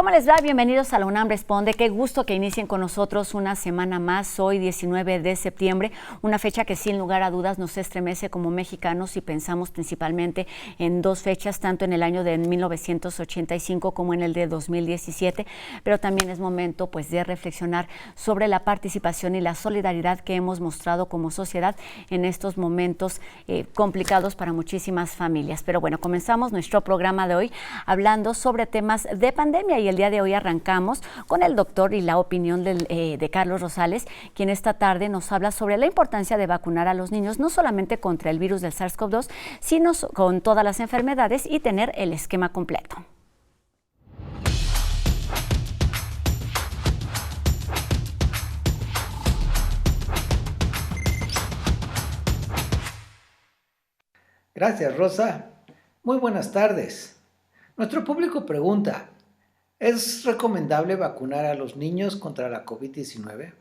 ¿Cómo les va? Bienvenidos a La UNAM Responde. Qué gusto que inicien con nosotros una semana más, hoy 19 de septiembre, una fecha que sin lugar a dudas nos estremece como mexicanos y pensamos principalmente en dos fechas, tanto en el año de 1985 como en el de 2017, pero también es momento pues de reflexionar sobre la participación y la solidaridad que hemos mostrado como sociedad en estos momentos complicados para muchísimas familias. Pero bueno, comenzamos nuestro programa de hoy hablando sobre temas de pandemia y el día de hoy arrancamos con el doctor y la opinión de Carlos Rosales, quien esta tarde nos habla sobre la importancia de vacunar a los niños, no solamente contra el virus del SARS-CoV-2, sino con todas las enfermedades y tener el esquema completo. Gracias, Rosa. Muy buenas tardes. Nuestro público pregunta, ¿es recomendable vacunar a los niños contra la COVID-19?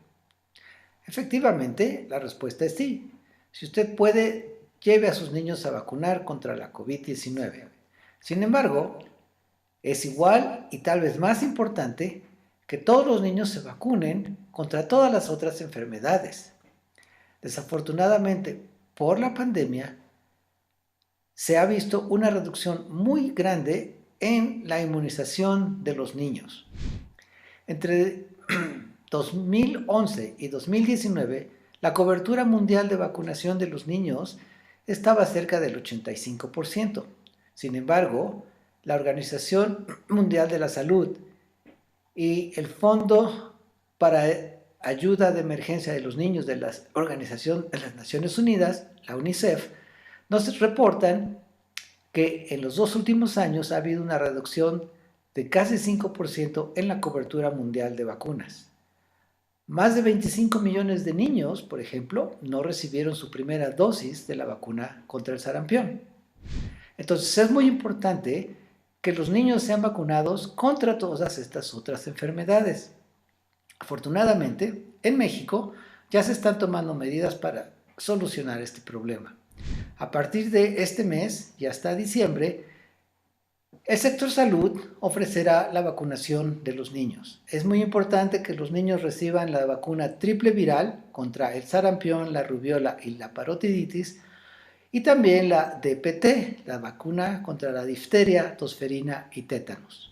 Efectivamente, la respuesta es sí. Si usted puede, lleve a sus niños a vacunar contra la COVID-19. Sin embargo, es igual y tal vez más importante que todos los niños se vacunen contra todas las otras enfermedades. Desafortunadamente, por la pandemia, se ha visto una reducción muy grande en la inmunización de los niños. Entre 2011 y 2019, la cobertura mundial de vacunación de los niños estaba cerca del 85%. Sin embargo, la Organización Mundial de la Salud y el Fondo para Ayuda de Emergencia de los Niños de la Organización de las Naciones Unidas, la UNICEF, nos reportan que en los 2 últimos años ha habido una reducción de casi 5% en la cobertura mundial de vacunas. Más de 25 millones de niños, por ejemplo, no recibieron su primera dosis de la vacuna contra el sarampión. Entonces es muy importante que los niños sean vacunados contra todas estas otras enfermedades. Afortunadamente, en México ya se están tomando medidas para solucionar este problema. A partir de este mes y hasta diciembre, el sector salud ofrecerá la vacunación de los niños. Es muy importante que los niños reciban la vacuna triple viral contra el sarampión, la rubiola y la parotiditis, y también la DPT, la vacuna contra la difteria, tosferina y tétanos.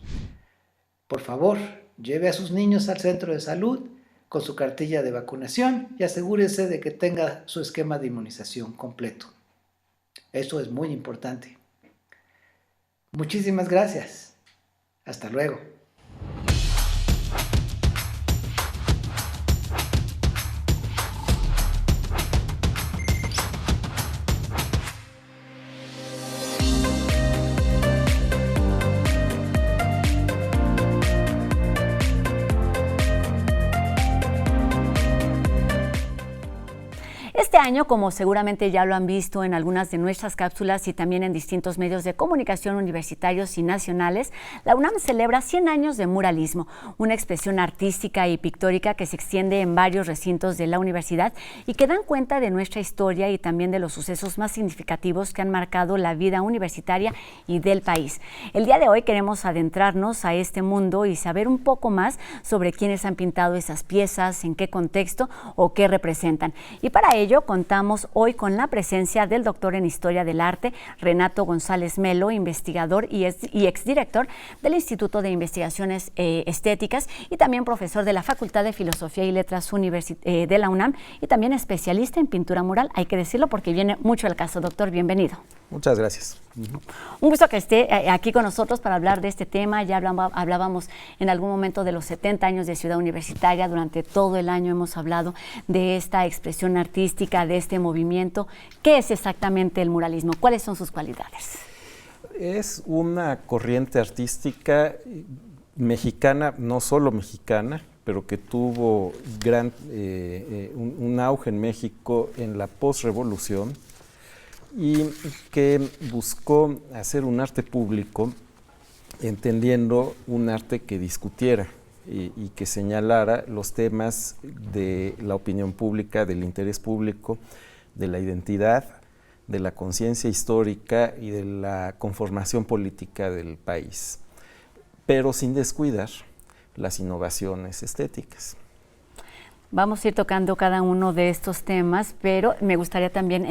Por favor, lleve a sus niños al centro de salud con su cartilla de vacunación y asegúrese de que tenga su esquema de inmunización completo. Eso es muy importante. Muchísimas gracias. Hasta luego. Este año, como seguramente ya lo han visto en algunas de nuestras cápsulas y también en distintos medios de comunicación universitarios y nacionales, la UNAM celebra 100 años de muralismo, una expresión artística y pictórica que se extiende en varios recintos de la universidad y que dan cuenta de nuestra historia y también de los sucesos más significativos que han marcado la vida universitaria y del país. El día de hoy queremos adentrarnos a este mundo y saber un poco más sobre quiénes han pintado esas piezas, en qué contexto o qué representan. Y para ello contamos hoy con la presencia del doctor en Historia del Arte, Renato González Melo, investigador y exdirector del Instituto de Investigaciones Estéticas y también profesor de la Facultad de Filosofía y Letras de la UNAM y también especialista en pintura mural. Hay que decirlo porque viene mucho al caso. Doctor, bienvenido. Muchas gracias. Un gusto que esté aquí con nosotros para hablar de este tema. Ya hablábamos en algún momento de los 70 años de Ciudad Universitaria. Durante todo el año hemos hablado de esta expresión artística, de este movimiento. ¿Qué es exactamente el muralismo? ¿Cuáles son sus cualidades? Es una corriente artística mexicana, no solo mexicana, pero que tuvo un auge en México en la posrevolución, y que buscó hacer un arte público entendiendo un arte que discutiera y que señalara los temas de la opinión pública, del interés público, de la identidad, de la conciencia histórica y de la conformación política del país. pero sin descuidar las innovaciones estéticas. Vamos a ir tocando cada uno de estos temas, pero me gustaría también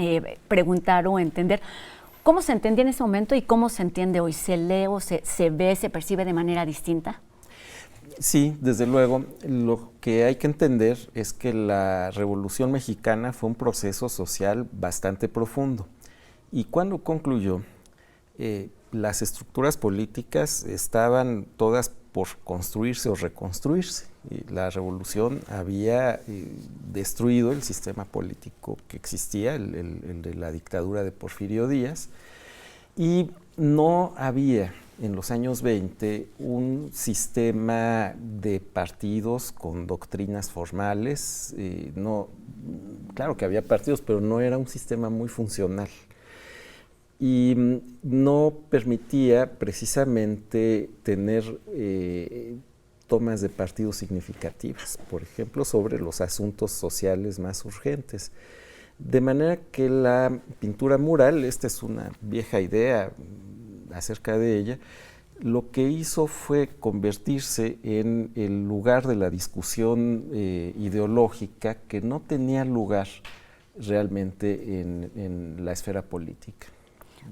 preguntar o entender cómo se entendía en ese momento y cómo se entiende hoy. ¿Se lee o se ve, se percibe de manera distinta? Sí, desde luego. Lo que hay que entender es que la Revolución Mexicana fue un proceso social bastante profundo. Y cuando concluyó, las estructuras políticas estaban todas por construirse o reconstruirse. La revolución había destruido el sistema político que existía, el de la dictadura de Porfirio Díaz, y no había en los años 20 un sistema de partidos con doctrinas formales. Claro que había partidos, pero no era un sistema muy funcional. Y no permitía precisamente tener tomas de partido significativas, por ejemplo, sobre los asuntos sociales más urgentes. De manera que la pintura mural, esta es una vieja idea acerca de ella, lo que hizo fue convertirse en el lugar de la discusión ideológica que no tenía lugar realmente en la esfera política.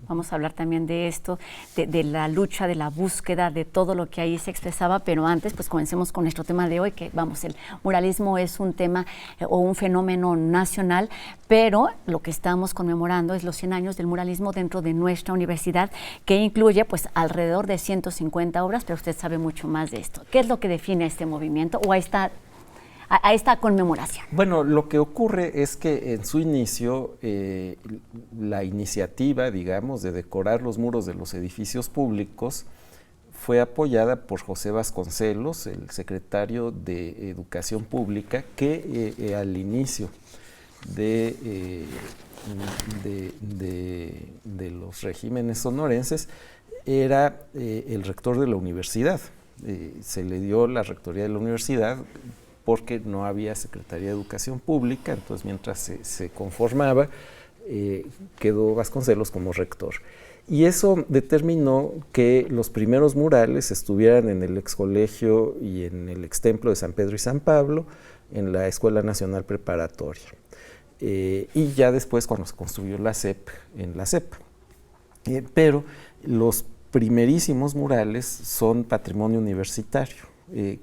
Vamos a hablar también de esto, de la lucha, de la búsqueda, de todo lo que ahí se expresaba, pero antes pues comencemos con nuestro tema de hoy, que vamos, el muralismo es un tema o un fenómeno nacional, pero lo que estamos conmemorando es los 100 años del muralismo dentro de nuestra universidad, que incluye pues alrededor de 150 obras, pero usted sabe mucho más de esto. ¿Qué es lo que define este movimiento o a esta conmemoración? Bueno, lo que ocurre es que en su inicio, la iniciativa, digamos, de decorar los muros de los edificios públicos fue apoyada por José Vasconcelos, el secretario de Educación Pública, que al inicio de los regímenes sonorenses era el rector de la universidad. Se le dio la rectoría de la universidad porque no había Secretaría de Educación Pública, entonces mientras se conformaba, quedó Vasconcelos como rector. Y eso determinó que los primeros murales estuvieran en el excolegio y en el extemplo de San Pedro y San Pablo, en la Escuela Nacional Preparatoria. Y ya después, cuando se construyó la SEP, en la SEP. Pero los primerísimos murales son patrimonio universitario,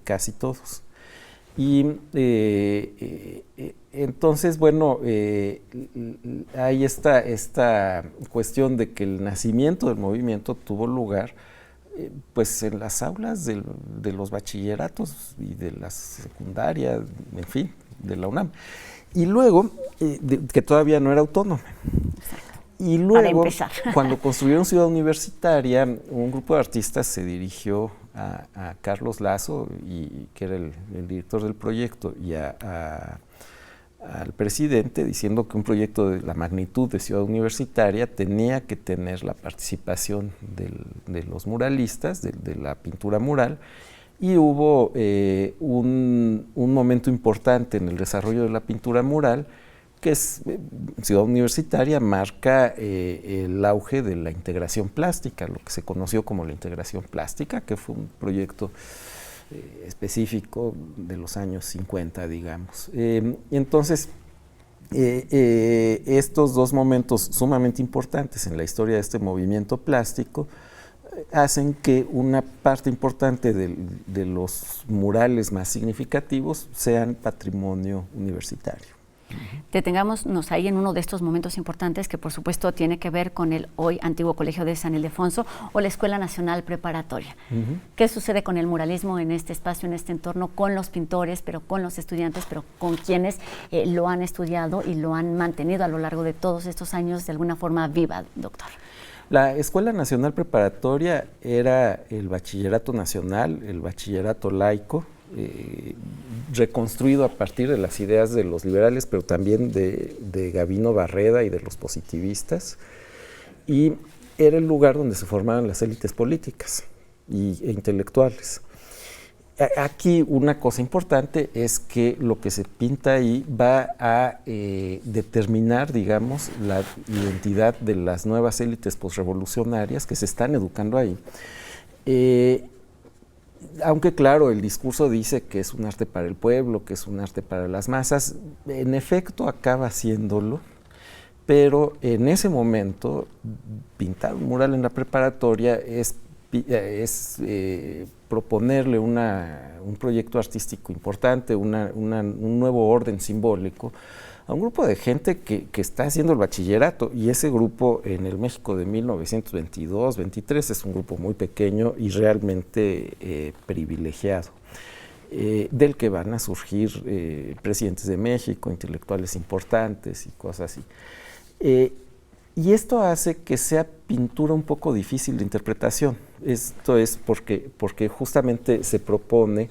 casi todos. Y entonces, bueno, hay esta cuestión de que el nacimiento del movimiento tuvo lugar pues en las aulas de los bachilleratos y de la secundaria, en fin, de la UNAM. Y luego, que todavía no era autónoma. Y luego, cuando construyeron Ciudad Universitaria, un grupo de artistas se dirigió a Carlos Lazo, que era el director del proyecto, y al presidente, diciendo que un proyecto de la magnitud de Ciudad Universitaria tenía que tener la participación de los muralistas, de la pintura mural, y hubo un momento importante en el desarrollo de la pintura mural, que es Ciudad Universitaria marca el auge de la integración plástica, lo que se conoció como la integración plástica, que fue un proyecto específico de los años 50, digamos. Entonces, estos dos momentos sumamente importantes en la historia de este movimiento plástico hacen que una parte importante de los murales más significativos sean patrimonio universitario. Detengámonos ahí en uno de estos momentos importantes que por supuesto tiene que ver con el hoy antiguo Colegio de San Ildefonso o la Escuela Nacional Preparatoria. ¿Qué sucede con el muralismo en este espacio, en este entorno, con los pintores, pero con los estudiantes, pero con quienes lo han estudiado y lo han mantenido a lo largo de todos estos años de alguna forma viva, doctor? La Escuela Nacional Preparatoria era el bachillerato nacional, el bachillerato laico, reconstruido a partir de las ideas de los liberales, pero también de Gavino Barreda y de los positivistas, y era el lugar donde se formaban las élites políticas e intelectuales. Aquí una cosa importante es que lo que se pinta ahí va a determinar, digamos, la identidad de las nuevas élites posrevolucionarias que se están educando ahí. Aunque claro, el discurso dice que es un arte para el pueblo, que es un arte para las masas, en efecto acaba siéndolo, pero en ese momento pintar un mural en la preparatoria es proponerle un proyecto artístico importante, un nuevo orden simbólico a un grupo de gente que está haciendo el bachillerato, y ese grupo en el México de 1922-23 es un grupo muy pequeño y realmente privilegiado, del que van a surgir presidentes de México, intelectuales importantes y cosas así. Y esto hace que sea pintura un poco difícil de interpretación. Esto es porque justamente se propone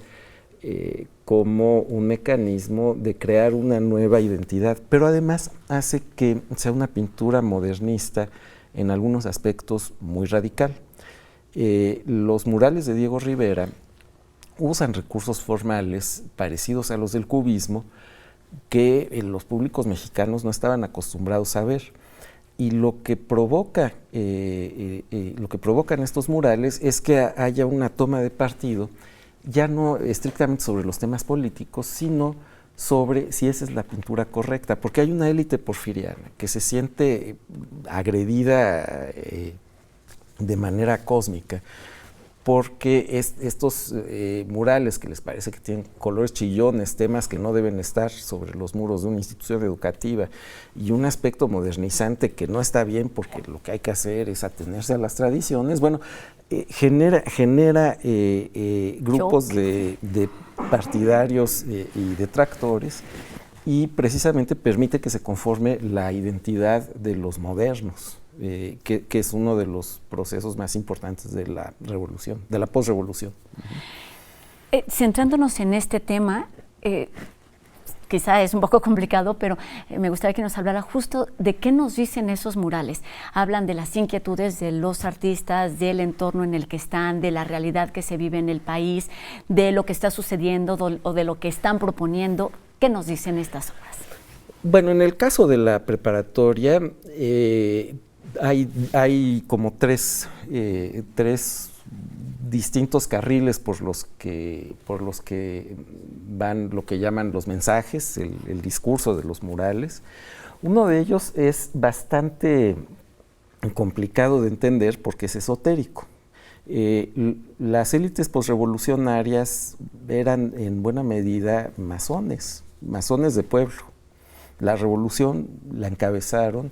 como un mecanismo de crear una nueva identidad, pero además hace que sea una pintura modernista en algunos aspectos muy radical. Los murales de Diego Rivera usan recursos formales parecidos a los del cubismo que los públicos mexicanos no estaban acostumbrados a ver. Y lo que provocan estos murales es que haya una toma de partido, ya no estrictamente sobre los temas políticos, sino sobre si esa es la pintura correcta, porque hay una élite porfiriana que se siente agredida de manera cósmica, porque estos murales que les parece que tienen colores chillones, temas que no deben estar sobre los muros de una institución educativa, y un aspecto modernizante que no está bien porque lo que hay que hacer es atenerse a las tradiciones, bueno, genera grupos de partidarios y detractores, y precisamente permite que se conforme la identidad de los modernos. Que es uno de los procesos más importantes de la revolución, de la posrevolución. Centrándonos en este tema, quizá es un poco complicado, pero me gustaría que nos hablara justo de qué nos dicen esos murales. Hablan de las inquietudes de los artistas, del entorno en el que están, de la realidad que se vive en el país, de lo que está sucediendo o de lo que están proponiendo. ¿Qué nos dicen estas obras? Bueno, en el caso de la preparatoria, hay como tres distintos carriles por los que van lo que llaman los mensajes, el discurso de los murales. Uno de ellos es bastante complicado de entender porque es esotérico. Las élites posrevolucionarias eran en buena medida masones de pueblo. La revolución la encabezaron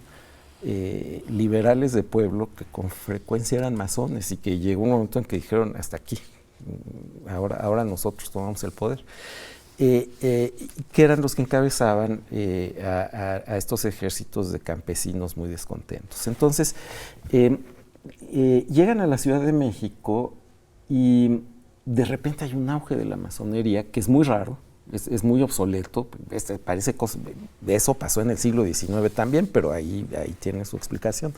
liberales de pueblo que con frecuencia eran masones, y que llegó un momento en que dijeron hasta aquí, ahora nosotros tomamos el poder, que eran los que encabezaban a estos ejércitos de campesinos muy descontentos. Entonces llegan a la Ciudad de México y de repente hay un auge de la masonería que es muy raro. Es muy obsoleto, parece eso pasó en el siglo XIX también, pero ahí tiene su explicación.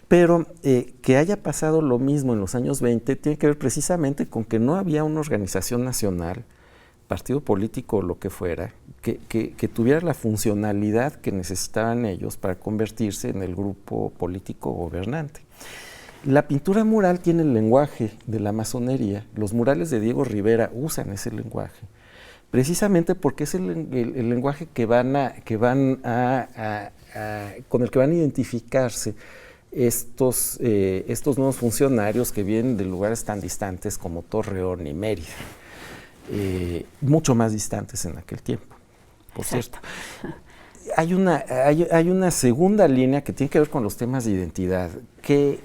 Pero que haya pasado lo mismo en los años 20 tiene que ver precisamente con que no había una organización nacional, partido político o lo que fuera, que tuviera la funcionalidad que necesitaban ellos para convertirse en el grupo político gobernante. La pintura mural tiene el lenguaje de la masonería. Los murales de Diego Rivera usan ese lenguaje, precisamente porque es el lenguaje con el que van a identificarse estos nuevos funcionarios que vienen de lugares tan distantes como Torreón y Mérida, mucho más distantes en aquel tiempo, por cierto. Hay una segunda línea que tiene que ver con los temas de identidad. ¿Qué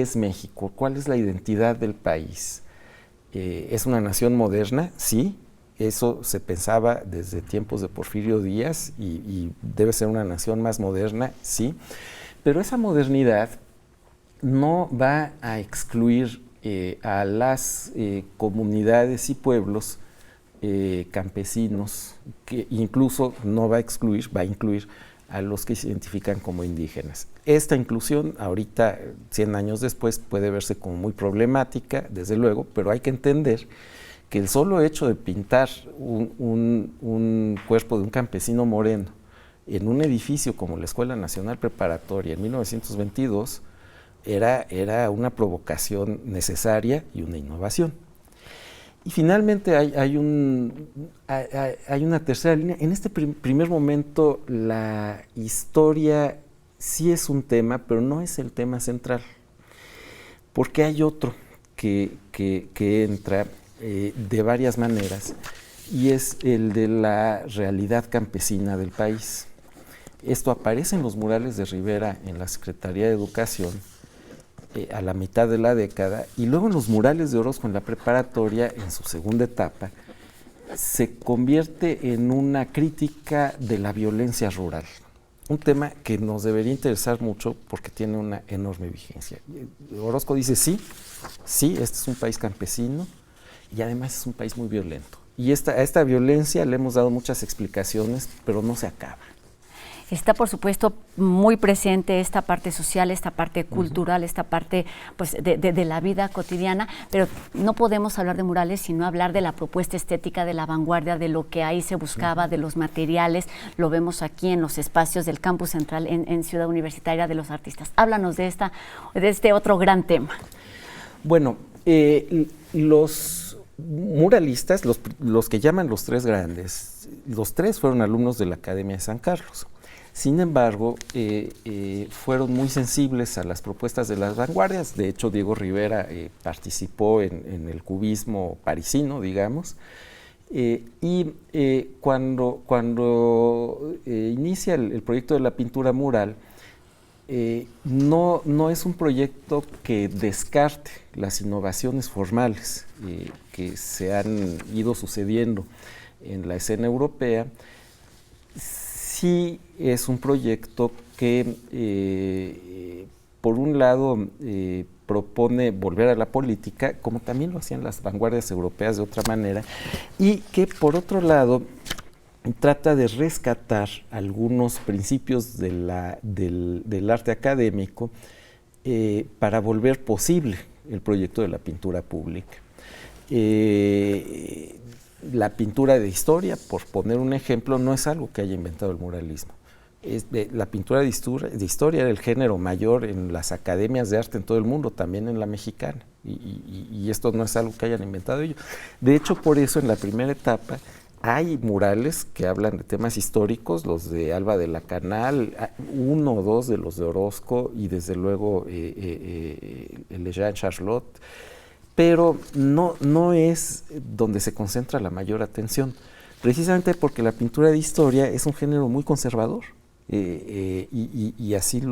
es México? ¿Cuál es la identidad del país? ¿Es una nación moderna? Sí. Eso se pensaba desde tiempos de Porfirio Díaz y debe ser una nación más moderna, sí, pero esa modernidad no va a excluir a las comunidades y pueblos campesinos, que incluso no va a incluir a los que se identifican como indígenas. Esta inclusión ahorita, 100 años después, puede verse como muy problemática, desde luego, pero hay que entender que el solo hecho de pintar un cuerpo de un campesino moreno en un edificio como la Escuela Nacional Preparatoria en 1922 era una provocación necesaria y una innovación. Y finalmente hay una tercera línea. En este primer momento la historia sí es un tema, pero no es el tema central, porque hay otro que entra de varias maneras, y es el de la realidad campesina del país. Esto aparece en los murales de Rivera en la Secretaría de Educación a la mitad de la década, y luego en los murales de Orozco en la preparatoria, en su segunda etapa, se convierte en una crítica de la violencia rural. Un tema que nos debería interesar mucho porque tiene una enorme vigencia. Orozco dice sí, este es un país campesino y además es un país muy violento. Y a esta violencia le hemos dado muchas explicaciones, pero no se acaba. Está, por supuesto, muy presente esta parte social, esta parte cultural, esta parte pues, de la vida cotidiana, pero no podemos hablar de murales sino hablar de la propuesta estética, de la vanguardia, de lo que ahí se buscaba, de los materiales. Lo vemos aquí en los espacios del campus central en Ciudad Universitaria, de los artistas. Háblanos de este otro gran tema. Bueno, los muralistas, los que llaman los tres grandes, los tres fueron alumnos de la Academia de San Carlos. Sin embargo, fueron muy sensibles a las propuestas de las vanguardias. De hecho, Diego Rivera participó en el cubismo parisino, digamos. Cuando inicia el proyecto de la pintura mural, no es un proyecto que descarte las innovaciones formales que se han ido sucediendo en la escena europea. Sí es un proyecto que, por un lado, propone volver a la política, como también lo hacían las vanguardias europeas de otra manera, y que, por otro lado, trata de rescatar algunos principios del arte académico para volver posible el proyecto de la pintura pública. La pintura de historia, por poner un ejemplo, no es algo que haya inventado el muralismo. La pintura de historia era el género mayor en las academias de arte en todo el mundo, también en la mexicana, y esto no es algo que hayan inventado ellos. De hecho, por eso en la primera etapa hay murales que hablan de temas históricos, los de Alba de la Canal, uno o dos de los de Orozco, y desde luego el de Jean Charlotte, pero no es donde se concentra la mayor atención, precisamente porque la pintura de historia es un género muy conservador, y así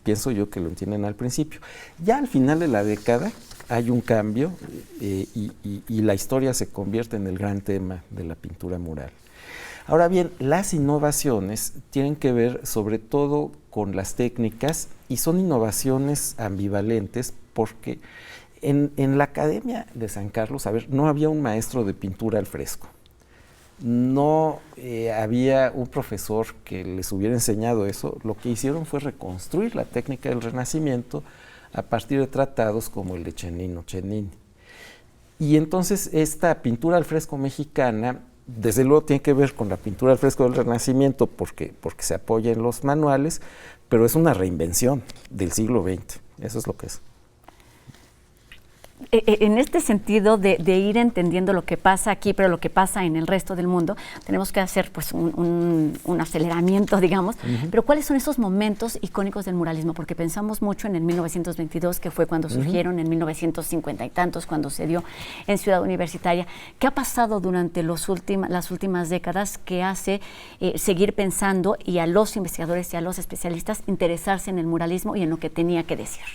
pienso yo que lo entienden al principio. Ya al final de la década hay un cambio y la historia se convierte en el gran tema de la pintura mural. Ahora bien, las innovaciones tienen que ver sobre todo con las técnicas, y son innovaciones ambivalentes porque en la Academia de San Carlos, no había un maestro de pintura al fresco. No había un profesor que les hubiera enseñado eso. Lo que hicieron fue reconstruir la técnica del Renacimiento a partir de tratados como el de Cennini. Y entonces esta pintura al fresco mexicana, desde luego tiene que ver con la pintura al fresco del Renacimiento porque se apoya en los manuales, pero es una reinvención del siglo XX, eso es lo que es. En este sentido de ir entendiendo lo que pasa aquí, pero lo que pasa en el resto del mundo, tenemos que hacer pues un aceleramiento, digamos. Pero ¿cuáles son esos momentos icónicos del muralismo? Porque pensamos mucho en el 1922, que fue cuando surgieron, en 1950 y tantos, cuando se dio en Ciudad Universitaria. ¿Qué ha pasado durante las últimas décadas que hace seguir pensando, y a los investigadores y a los especialistas interesarse en el muralismo y en lo que tenía que decir?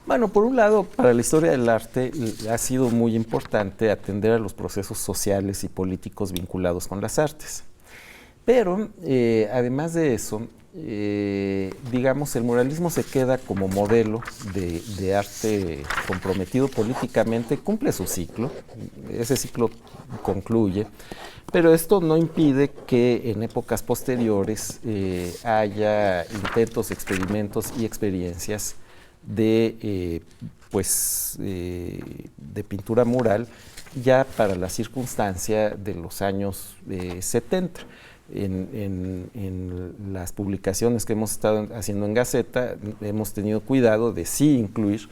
Bueno, por un lado, para la historia del arte ha sido muy importante atender a los procesos sociales y políticos vinculados con las artes. Pero, además de eso, digamos, el muralismo se queda como modelo de arte comprometido políticamente, cumple su ciclo, ese ciclo concluye, pero esto no impide que en épocas posteriores haya intentos, experimentos y experiencias de pintura mural ya para la circunstancia de los años 70. En las publicaciones que hemos estado haciendo en Gaceta hemos tenido cuidado de sí incluir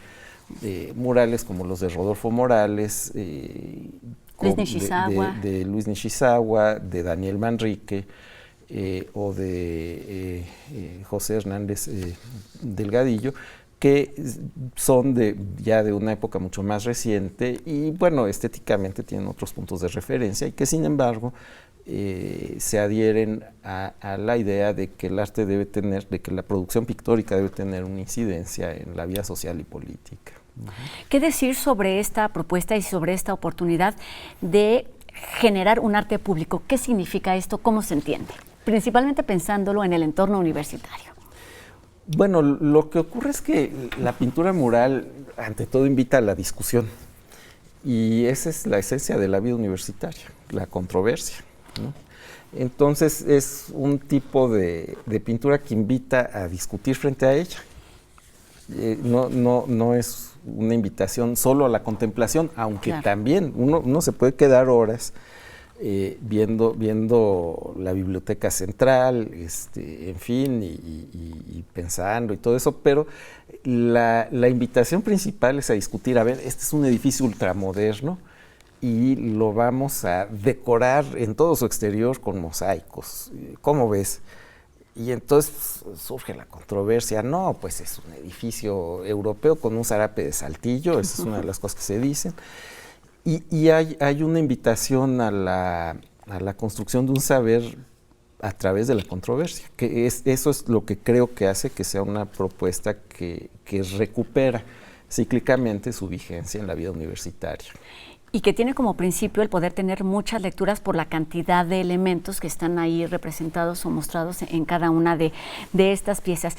murales como los de Rodolfo Morales, Luis Nishizawa. de Luis Nishizawa, de Daniel Manrique o de José Hernández Delgadillo, que son ya de una época mucho más reciente y, bueno, estéticamente tienen otros puntos de referencia y que, sin embargo, se adhieren a la idea de que el arte debe tener, de que la producción pictórica debe tener una incidencia en la vida social y política. ¿Qué decir sobre esta propuesta y sobre esta oportunidad de generar un arte público? ¿Qué significa esto? ¿Cómo se entiende? Principalmente pensándolo en el entorno universitario. Bueno, lo que ocurre es que la pintura mural, ante todo, invita a la discusión. Y esa es la esencia de la vida universitaria, la controversia, ¿no? Entonces, es un tipo de pintura que invita a discutir frente a ella. No es una invitación solo a la contemplación, aunque claro, también uno se puede quedar horas viendo la biblioteca central, en fin, y pensando y todo eso, pero la invitación principal es a discutir, a ver, este es un edificio ultramoderno y lo vamos a decorar en todo su exterior con mosaicos, ¿cómo ves? Y entonces surge la controversia, no, pues es un edificio europeo con un zarape de Saltillo, esa es una de las cosas que se dicen. Y hay una invitación a la construcción de un saber a través de la controversia, que eso es lo que creo que hace que sea una propuesta que recupera cíclicamente su vigencia en la vida universitaria. Y que tiene como principio el poder tener muchas lecturas por la cantidad de elementos que están ahí representados o mostrados en cada una de estas piezas.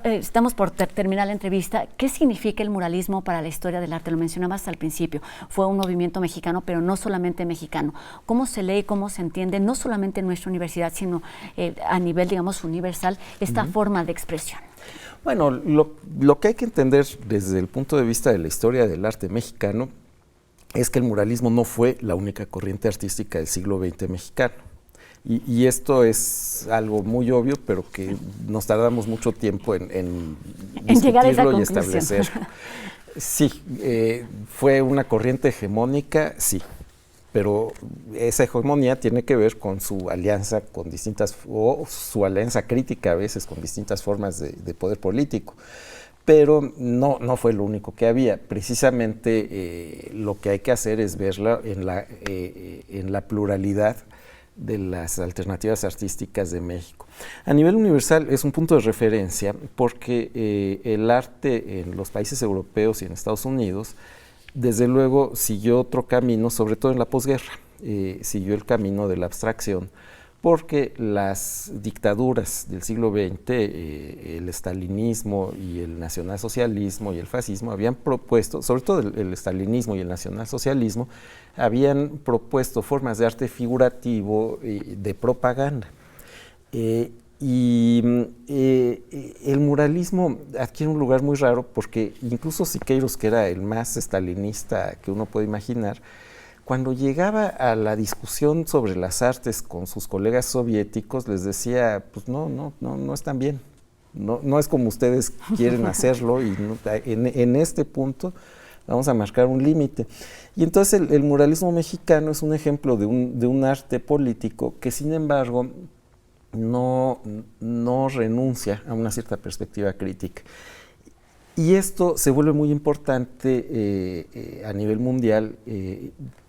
Estamos por terminar la entrevista. ¿Qué significa el muralismo para la historia del arte? Lo mencionabas al principio. Fue un movimiento mexicano, pero no solamente mexicano. ¿Cómo se lee, cómo se entiende, no solamente en nuestra universidad, sino a nivel, digamos, universal, esta forma de expresión? Bueno, lo que hay que entender desde el punto de vista de la historia del arte mexicano es que el muralismo no fue la única corriente artística del siglo XX mexicano. Y esto es algo muy obvio, pero que nos tardamos mucho tiempo en llegar a esa discutirlo y conclusión. establecer. Sí, fue una corriente hegemónica, sí, pero esa hegemonía tiene que ver con su alianza con distintas, o su alianza crítica a veces con distintas formas de poder político. Pero no fue lo único que había. Precisamente lo que hay que hacer es verla en la pluralidad de las alternativas artísticas de México. A nivel universal es un punto de referencia porque el arte en los países europeos y en Estados Unidos, desde luego, siguió otro camino, sobre todo en la posguerra, siguió el camino de la abstracción, porque las dictaduras del siglo XX, el estalinismo y el nacionalsocialismo y el fascismo habían propuesto, sobre todo el estalinismo y el nacionalsocialismo, habían propuesto formas de arte figurativo de propaganda. El muralismo adquiere un lugar muy raro porque incluso Siqueiros, que era el más estalinista que uno puede imaginar, cuando llegaba a la discusión sobre las artes con sus colegas soviéticos, les decía, pues no están bien, no es como ustedes quieren hacerlo y en este punto vamos a marcar un límite. Y entonces el muralismo mexicano es un ejemplo de un arte político que, sin embargo, no renuncia a una cierta perspectiva crítica. Y esto se vuelve muy importante a nivel mundial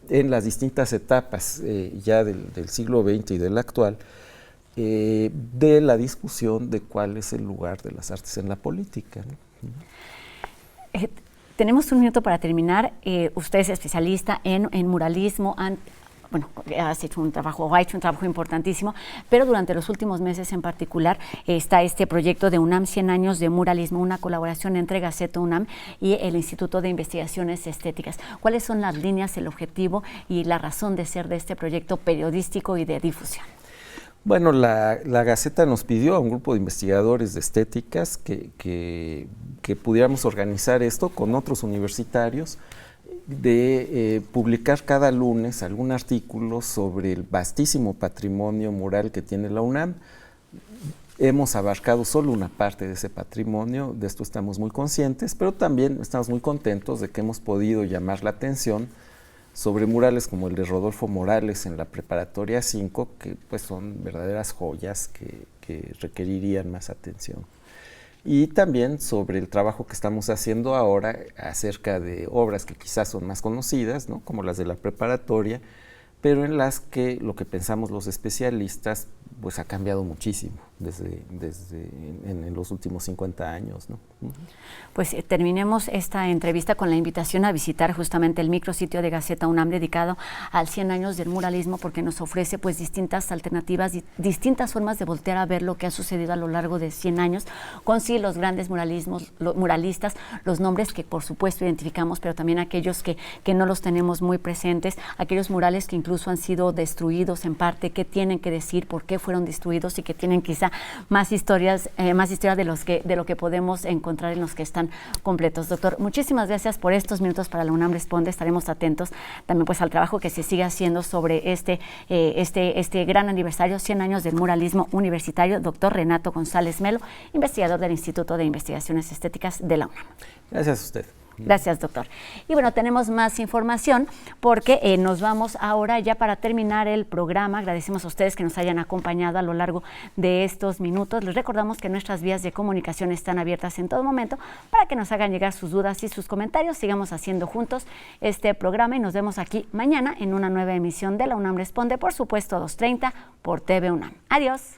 en las distintas etapas ya del siglo XX y del actual, de la discusión de cuál es el lugar de las artes en la política, ¿no? Tenemos un minuto para terminar. Usted es especialista en muralismo. Ha hecho un trabajo importantísimo, pero durante los últimos meses en particular está este proyecto de UNAM 100 años de muralismo, una colaboración entre Gaceta UNAM y el Instituto de Investigaciones Estéticas. ¿Cuáles son las líneas, el objetivo y la razón de ser de este proyecto periodístico y de difusión? Bueno, la Gaceta nos pidió a un grupo de investigadores de estéticas que pudiéramos organizar esto con otros universitarios, de publicar cada lunes algún artículo sobre el vastísimo patrimonio mural que tiene la UNAM. Hemos abarcado solo una parte de ese patrimonio, de esto estamos muy conscientes, pero también estamos muy contentos de que hemos podido llamar la atención sobre murales como el de Rodolfo Morales en la Preparatoria 5, que pues son verdaderas joyas que requerirían más atención. Y también sobre el trabajo que estamos haciendo ahora acerca de obras que quizás son más conocidas, ¿no?, como las de la preparatoria, pero en las que lo que pensamos los especialistas pues ha cambiado muchísimo en los últimos 50 años, ¿no? Pues terminemos esta entrevista con la invitación a visitar justamente el micrositio de Gaceta UNAM dedicado al 100 años del muralismo, porque nos ofrece pues distintas alternativas, distintas formas de voltear a ver lo que ha sucedido a lo largo de 100 años, con sí los grandes muralistas, los nombres que por supuesto identificamos, pero también aquellos que no los tenemos muy presentes, aquellos murales que incluso han sido destruidos en parte, qué tienen que decir, por qué fueron destruidos y que tienen quizá más historias de lo que podemos encontrar en los que están completos. Doctor, muchísimas gracias por estos minutos para la UNAM Responde. Estaremos atentos también pues al trabajo que se sigue haciendo sobre este gran aniversario, 100 años del muralismo universitario. Doctor Renato González Melo, investigador del Instituto de Investigaciones Estéticas de la UNAM. Gracias a usted. Gracias, doctor. Y bueno, tenemos más información porque nos vamos ahora ya para terminar el programa. Agradecemos a ustedes que nos hayan acompañado a lo largo de estos minutos. Les recordamos que nuestras vías de comunicación están abiertas en todo momento para que nos hagan llegar sus dudas y sus comentarios. Sigamos haciendo juntos este programa y nos vemos aquí mañana en una nueva emisión de la UNAM Responde, por supuesto 2:30 por TV UNAM. Adiós.